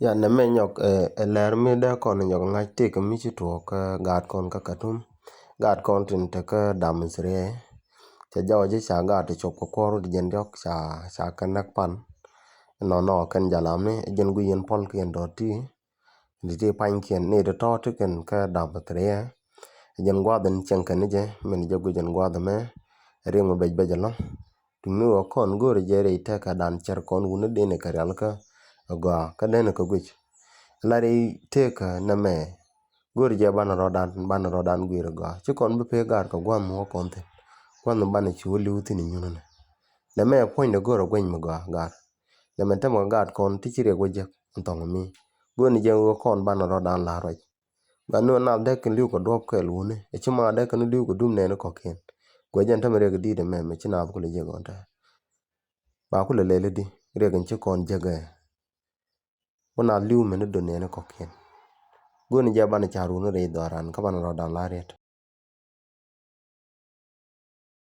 Ya ne me nyok ler mi de kon nyok ng'ach tik mi chi tuo ka gat kon ka katum. Gat kon tin te ka dam srie. Cha jaw ji cha gat chop ko koru di jen jok cha kanak pan. No ken jalam ni jen gu yen pol kien do ti. Di ti pan kien ni de to ti ken ka dam srie. Jen gwa den chen ken je men je gu jen gwa de me. Ringo bej bej lo. Tumi wa kon gore jere ite ka dan cher kon wune dene ka real ka agwa ka dene ka gwich. Lari teka na me gore je bana rodan gwira gwa. Chikon bi pe gar ka gwa mwa konte. Kwa no bana chi wuli uti ni nyunune. Na me poinde gore gwen mga gar. Na me temo gar kon tichire gwaje ntong mi. Gweni je ngo kon bana rodan la roj. Ganu na dek liu ko dop ka elwune. Echima dek nu liu ko dum nene kokien. Gwaje ntame rega di de me china kule je gonta. Ba kule lele di rega nche kon jege. Wana liu mene do nene kokien. Gweni je bana charu no re doran ka bana rodan la riet.